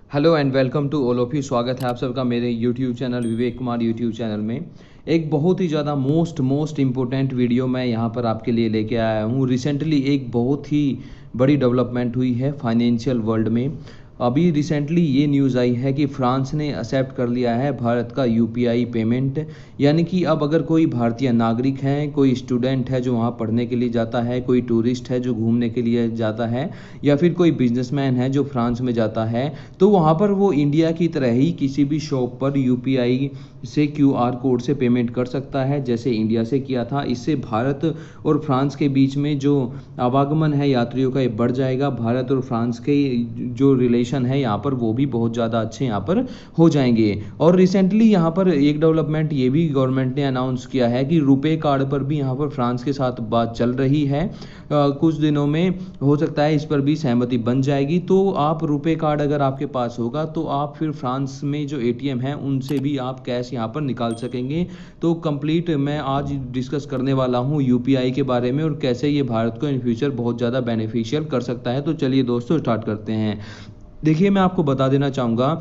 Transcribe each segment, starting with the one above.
Hello and welcome to all of you. स्वागत है आप सबका मेरे YouTube channel Vivek Kumar YouTube channel में। एक बहुत ही ज़्यादा मोस्ट इम्पोर्टेंट वीडियो मैं यहाँ पर आपके लिए लेके आया हूँ। रिसेंटली एक बहुत ही बड़ी डेवलपमेंट हुई है फाइनेंशियल वर्ल्ड में। अभी रिसेंटली ये न्यूज़ आई है कि फ्रांस ने एक्सेप्ट कर लिया है भारत का यूपीआई पेमेंट। यानी कि अब अगर कोई भारतीय नागरिक है, कोई स्टूडेंट है जो वहाँ पढ़ने के लिए जाता है, कोई टूरिस्ट है जो घूमने के लिए जाता है, या फिर कोई बिजनेसमैन है जो फ्रांस में जाता है, तो वहाँ पर वो इंडिया की तरह ही किसी भी शॉप पर यूपीआई से क्यूआर कोड से पेमेंट कर सकता है, जैसे इंडिया से किया था। इससे भारत और फ्रांस के बीच में जो आवागमन है यात्रियों का, ये बढ़ जाएगा। भारत और फ्रांस के जो रिलेशन है यहाँ पर वो भी बहुत ज़्यादा अच्छे यहाँ पर हो जाएंगे। और रिसेंटली यहाँ पर एक डेवलपमेंट ये भी गवर्नमेंट ने अनाउंस किया है कि रुपे कार्ड पर भी यहाँ पर फ्रांस के साथ बात चल रही है। कुछ दिनों में हो सकता है इस पर भी सहमति बन जाएगी। तो आप रुपे कार्ड अगर आपके पास होगा तो आप फिर फ्रांस में जो एटीएम है उनसे भी आप कैश यहाँ पर निकाल सकेंगे। तो कंप्लीट मैं आज डिस्कस करने वाला हूँ यूपीआई के बारे में और कैसे ये भारत को इन फ्यूचर बहुत ज़्यादा बेनिफिशियल कर सकता है। तो चलिए दोस्तों स्टार्ट करते हैं। देखिए, मैं आपको बता देना चाहूँगा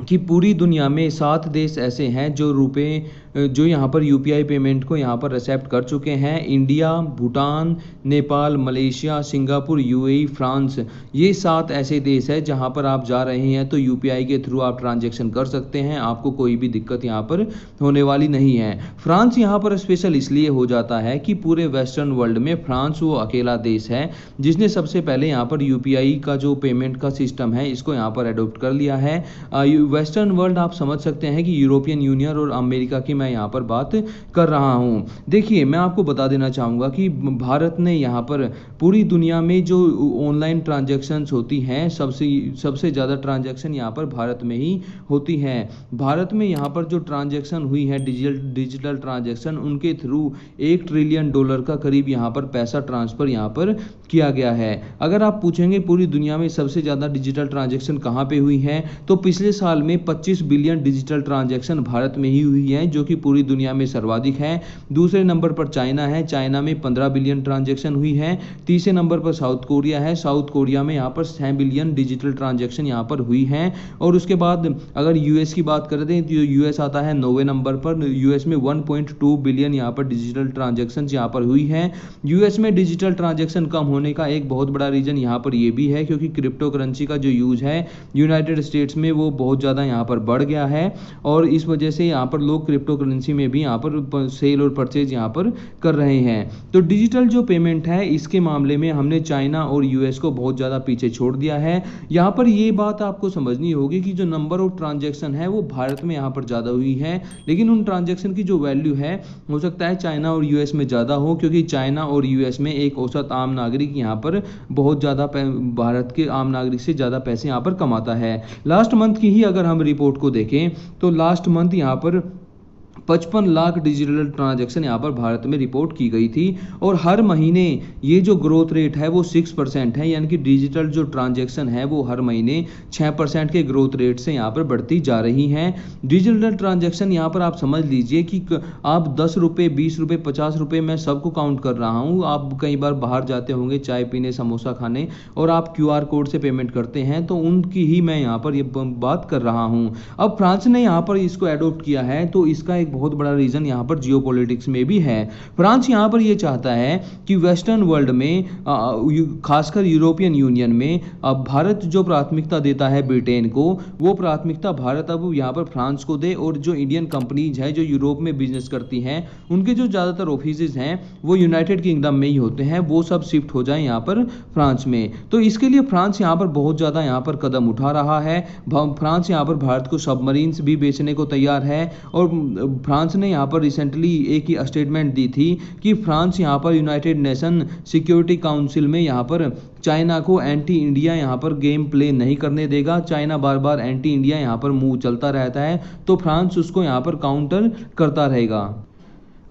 कि पूरी दुनिया में 7 देश ऐसे हैं जो यहाँ पर यूपीआई पेमेंट को यहाँ पर एक्सेप्ट कर चुके हैं। India, Bhutan, Nepal, Malaysia, Singapore, UAE, France, ये 7 ऐसे देश हैं जहाँ पर आप जा रहे हैं तो यूपीआई के थ्रू आप ट्रांजैक्शन कर सकते हैं। आपको कोई भी दिक्कत यहाँ पर होने वाली नहीं है। फ्रांस यहाँ पर स्पेशल इसलिए हो जाता है कि पूरे वेस्टर्न वर्ल्ड में फ्रांस वो अकेला देश है जिसने सबसे पहले यहाँ पर यूपीआई का जो पेमेंट का सिस्टम है इसको यहाँ पर अडोप्ट कर लिया है। वेस्टर्न वर्ल्ड आप समझ सकते हैं कि यूरोपियन यूनियन और अमेरिका की मैं यहाँ पर बात कर रहा हूँ। देखिए, मैं आपको बता देना चाहूँगा कि भारत ने यहाँ पर पूरी दुनिया में जो ऑनलाइन ट्रांजैक्शंस होती हैं सबसे ज़्यादा ट्रांजैक्शन यहाँ पर भारत में ही होती हैं। भारत में यहाँ पर जो ट्रांजैक्शन हुई है डिजिटल ट्रांजैक्शन, उनके थ्रू $1 ट्रिलियन का करीब यहाँ पर पैसा ट्रांसफ़र यहाँ पर किया गया है। अगर आप पूछेंगे पूरी दुनिया में सबसे ज़्यादा डिजिटल ट्रांजैक्शन कहाँ पे हुई है, तो पिछले साल में 25 बिलियन डिजिटल ट्रांजैक्शन भारत में ही हुई है, जो कि पूरी दुनिया में सर्वाधिक है। दूसरे नंबर पर चाइना है, चाइना में 15 बिलियन ट्रांजैक्शन हुई है। तीसरे नंबर पर साउथ कोरिया है, साउथ कोरिया में यहाँ पर 6 बिलियन डिजिटल ट्रांजैक्शन यहाँ पर हुई हैं। और उसके बाद अगर यूएस की बात कर दें तो यूएस आता है 9वें नंबर पर। यूएस में 1.2 बिलियन यहाँ पर डिजिटल ट्रांजैक्शन यहाँ पर हुई है। यूएस में डिजिटल ट्रांजैक्शन कम होने का एक बहुत बड़ा रीजन यहाँ पर ये भी है क्योंकि क्रिप्टो करेंसी का जो यूज है यूनाइटेड स्टेट्स में वो बहुत ज़्यादा यहाँ पर बढ़ गया है। और इस वजह से यहाँ पर लोग क्रिप्टो करेंसी में भी यहाँ पर सेल और परचेज यहाँ पर कर रहे हैं। तो डिजिटल जो पेमेंट है इसके मामले में हमने चाइना और यूएस को बहुत ज़्यादा पीछे छोड़ दिया है। यहाँ पर ये बात आपको समझनी होगी कि जो नंबर ऑफ ट्रांजैक्शन है वो भारत में यहाँ पर ज़्यादा हुई है, लेकिन उन ट्रांजैक्शन की जो वैल्यू है हो सकता है चाइना और यूएस में ज़्यादा हो, क्योंकि चाइना और यूएस में एक औसत आम नागरिक यहाँ पर बहुत ज़्यादा भारत के आम नागरिक से ज़्यादा पैसे यहाँ पर कमाता है। लास्ट मंथ की ही अगर हम रिपोर्ट को देखें तो लास्ट मंथ यहाँ पर 55 लाख डिजिटल ट्रांजैक्शन यहाँ पर भारत में रिपोर्ट की गई थी। और हर महीने ये जो ग्रोथ रेट है वो 6% है, यानी कि डिजिटल जो ट्रांजैक्शन है वो हर महीने 6% के ग्रोथ रेट से यहाँ पर बढ़ती जा रही हैं। डिजिटल ट्रांजैक्शन यहाँ पर आप समझ लीजिए कि आप 10 रुपये, 20 रुपये, 50 रुपये, मैं सबको काउंट कर रहा हूँ। आप कई बार बाहर जाते होंगे चाय पीने, समोसा खाने, और आप क्यूआर कोड से पेमेंट करते हैं, तो उनकी ही मैं यहाँ पर ये बात कर रहा हूँ। अब फ्रांस ने यहाँ पर इसको एडोप्ट किया है तो इसका एक बहुत बड़ा रीजन यहाँ पर जियोपॉलिटिक्स में भी है। फ्रांस यहाँ पर ये चाहता है कि वेस्टर्न वर्ल्ड में खासकर यूरोपियन यूनियन में भारत जो प्राथमिकता देता है ब्रिटेन को, वो प्राथमिकता भारत अब यहाँ पर फ्रांस को दे। और जो इंडियन कंपनीज है जो यूरोप में बिजनेस करती हैं उनके जो ज़्यादातर ऑफिसेज हैं वो यूनाइटेड किंगडम में ही होते हैं, वो सब शिफ्ट हो जाए यहाँ पर फ्रांस में। तो इसके लिए फ्रांस यहाँ पर बहुत ज़्यादा यहाँ पर कदम उठा रहा है। फ्रांस यहाँ पर भारत को सबमरीन्स भी बेचने को तैयार है। और फ्रांस ने यहाँ पर रिसेंटली एक ही स्टेटमेंट दी थी कि फ्रांस यहाँ पर यूनाइटेड नेशन सिक्योरिटी काउंसिल में यहाँ पर चाइना को एंटी इंडिया यहाँ पर गेम प्ले नहीं करने देगा। चाइना बार बार एंटी इंडिया यहाँ पर मुंह चलता रहता है, तो फ्रांस उसको यहाँ पर काउंटर करता रहेगा।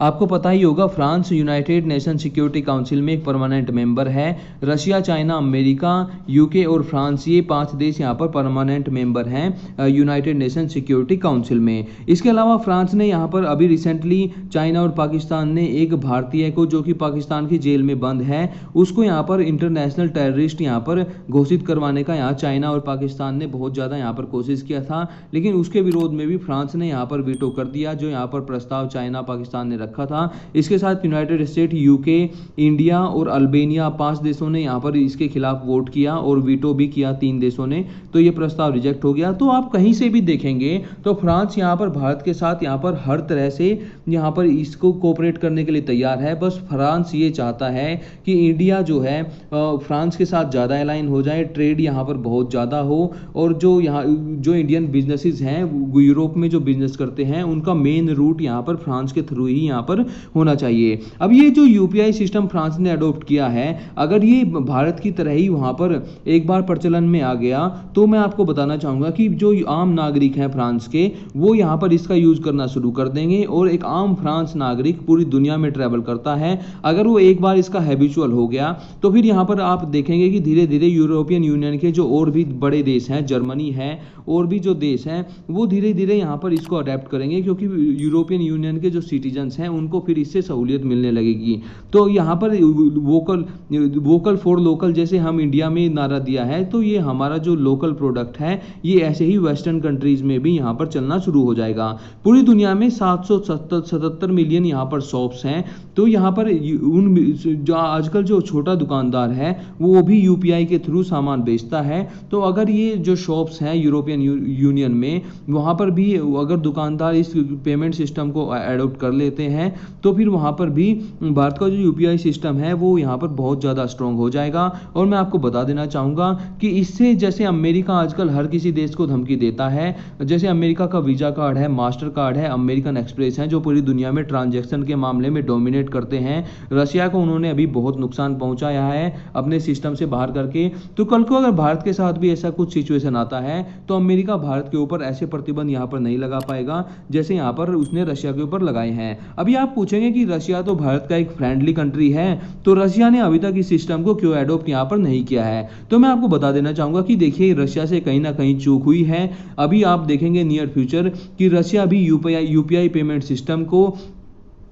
आपको पता ही होगा France United nation security council में एक परमानेंट मेंबर है। रशिया, चाइना, अमेरिका, यूके और फ्रांस, ये 5 देश यहाँ पर परमानेंट मेंबर हैं यूनाइटेड नेशन सिक्योरिटी काउंसिल में। इसके अलावा फ्रांस ने यहाँ पर अभी रिसेंटली चाइना और पाकिस्तान ने एक भारतीय को, जो कि पाकिस्तान की जेल में बंद है, उसको यहाँ पर इंटरनेशनल टेररिस्ट यहाँ पर घोषित करवाने का यहाँ चाइना और पाकिस्तान ने बहुत ज़्यादा यहाँ पर कोशिश किया था, लेकिन उसके विरोध में भी फ्रांस ने यहाँ पर वीटो कर दिया जो यहाँ पर प्रस्ताव चाइना पाकिस्तान ने रखा था। इसके साथ यूनाइटेड स्टेट, यूके, इंडिया और अल्बानिया 5 देशों ने यहाँ पर इसके खिलाफ वोट किया और वीटो भी किया 3 देशों ने, तो ये प्रस्ताव रिजेक्ट हो गया। तो आप कहीं से भी देखेंगे तो फ्रांस यहाँ पर भारत के साथ यहाँ पर हर तरह से यहाँ पर इसको कोऑपरेट करने के लिए तैयार है। बस फ्रांस ये चाहता है कि इंडिया जो है फ्रांस के साथ ज़्यादा अलाइन हो जाए, ट्रेड यहाँ पर बहुत ज़्यादा हो, और जो इंडियन बिजनेसेस हैं यूरोप में जो बिजनेस करते हैं उनका मेन रूट यहाँ पर फ्रांस के थ्रू ही यहाँ पर होना चाहिए। अब ये जो यूपीआई सिस्टम फ्रांस ने अडॉप्ट किया है, अगर ये भारत की तरह ही वहाँ पर एक बार प्रचलन में आ गया तो मैं आपको बताना चाहूँगा कि जो आम नागरिक हैं फ्रांस के, वो यहाँ पर इसका यूज़ करना शुरू कर देंगे। और एक आम फ्रांस नागरिक पूरी दुनिया में ट्रैवल करता है, अगर वो एक बार इसका हैबिचुअल हो गया तो फिर यहाँ पर आप देखेंगे कि धीरे धीरे यूरोपियन यूनियन के जो और भी बड़े देश हैं, जर्मनी है और भी जो देश हैं, वो धीरे धीरे यहाँ पर इसको अडेप्ट करेंगे, क्योंकि यूरोपियन यूनियन के जो सिटीजन्स हैं उनको फिर इससे सहूलियत मिलने लगेगी। तो यहाँ पर वोकल फॉर लोकल जैसे हम इंडिया में नारा दिया है, तो ये हमारा जो लोकल प्रोडक्ट है ये ऐसे ही वेस्टर्न कंट्रीज में भी यहाँ पर चलना शुरू हो जाएगा। पूरी दुनिया में 777 मिलियन यहाँ पर शॉप्स हैं, तो यहाँ पर जो आजकल जो छोटा दुकानदार है वो भी यूपीआई के थ्रू सामान बेचता है। तो अगर ये जो शॉप्स हैं यूरोपियन यूनियन में, वहाँ पर भी अगर दुकानदार इस पेमेंट सिस्टम को एडॉप्ट कर लेते हैं तो फिर वहाँ पर भी भारत का जो यूपीआई सिस्टम है वो यहाँ पर बहुत ज़्यादा स्ट्रॉन्ग हो जाएगा। और मैं आपको बता देना चाहूँगा कि इससे, जैसे अमेरिका आजकल हर किसी देश को धमकी देता है, जैसे अमेरिका का वीज़ा कार्ड है, मास्टर कार्ड है, अमेरिकन एक्सप्रेस है, जो पूरी दुनिया में ट्रांजैक्शन के मामले में डोमिनेट करते हैं। रशिया को उन्होंने अभी बहुत नुकसान पहुँचाया है अपने सिस्टम से बाहर करके। तो कल को अगर भारत के साथ भी ऐसा कुछ सिचुएशन आता है तो अमेरिका भारत के ऊपर ऐसे प्रतिबंध यहाँ पर नहीं लगा पाएगा जैसे यहाँ पर उसने रशिया के ऊपर लगाए हैं। अभी आप पूछेंगे कि रशिया तो भारत का एक फ्रेंडली कंट्री है, तो रशिया ने अभी तक इस सिस्टम को क्यों एडॉप्ट यहाँ पर नहीं किया है? तो मैं आपको बता देना चाहूंगा कि देखिए, रशिया से कहीं ना कहीं चूक हुई है। अभी आप देखेंगे नियर फ्यूचर कि रशिया भी यूपीआई पेमेंट सिस्टम को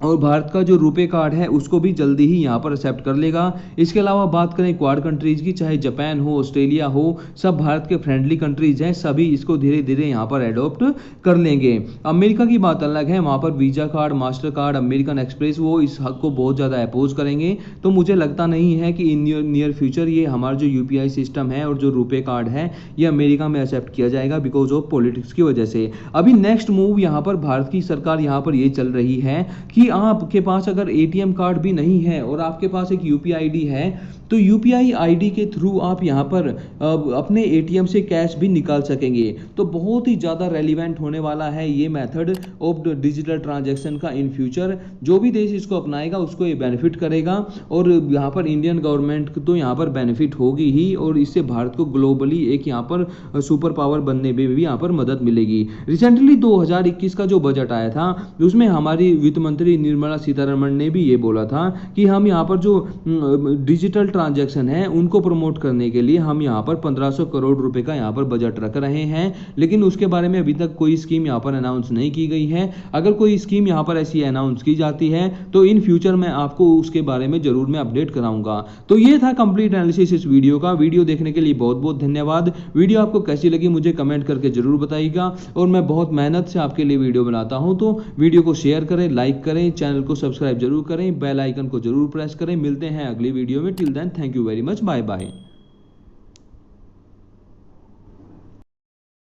और भारत का जो रुपे कार्ड है उसको भी जल्दी ही यहाँ पर एक्सेप्ट कर लेगा। इसके अलावा बात करें क्वाड कंट्रीज की, चाहे जापान हो, ऑस्ट्रेलिया हो, सब भारत के फ्रेंडली कंट्रीज हैं, सभी इसको धीरे धीरे यहाँ पर एडॉप्ट कर लेंगे। अमेरिका की बात अलग है, वहाँ पर visa card, master card, American express, वो इस हक को बहुत ज़्यादा अपोज करेंगे। तो मुझे लगता नहीं है कि इन नियर फ्यूचर ये हमारा जो यूपीआई सिस्टम है और जो रुपे कार्ड है ये अमेरिका में एक्सेप्ट किया जाएगा बिकॉज ऑफ पॉलिटिक्स की वजह से। अभी नेक्स्ट मूव यहाँ पर भारत की सरकार यहाँ पर ये चल रही है कि आपके पास अगर एटीएम कार्ड भी नहीं है और आपके पास एक यूपीआई आईडी है, तो यूपीआई आईडी के थ्रू आप यहाँ पर अपने एटीएम से कैश भी निकाल सकेंगे। तो बहुत ही ज़्यादा रेलिवेंट होने वाला है ये मेथड ऑफ डिजिटल ट्रांजैक्शन का इन फ्यूचर। जो भी देश इसको अपनाएगा उसको ये बेनिफिट करेगा और यहाँ पर इंडियन गवर्नमेंट तो यहाँ पर बेनिफिट होगी ही, और इससे भारत को ग्लोबली एक यहाँ पर सुपर पावर बनने में भी यहाँ पर मदद मिलेगी। रिसेंटली 2021 का जो बजट आया था उसमें हमारी वित्त मंत्री निर्मला सीतारमण ने भी ये बोला था कि हम यहाँ पर जो डिजिटल ट्रांजैक्शन है उनको प्रमोट करने के लिए हम यहाँ पर 1500 करोड़ रुपए का यहाँ पर बजट रख रहे हैं, लेकिन उसके बारे में अभी तक कोई स्कीम यहाँ पर अनाउंस नहीं की गई है। अगर कोई स्कीम यहाँ पर ऐसी अनाउंस की जाती है तो इन फ्यूचर में आपको उसके बारे में जरूर मैं अपडेट कराऊंगा। तो ये था कंप्लीट एनालिसिस इस वीडियो का। वीडियो देखने के लिए बहुत बहुत धन्यवाद। वीडियो आपको कैसी लगी मुझे कमेंट करके जरूर बताइएगा, और मैं बहुत मेहनत से आपके लिए वीडियो बनाता हूँ। तो वीडियो को शेयर करें, लाइक करें, चैनल को सब्सक्राइब जरूर करें, बेल आइकन को जरूर प्रेस करें। मिलते हैं अगली वीडियो में। Till then thank you very much, bye bye.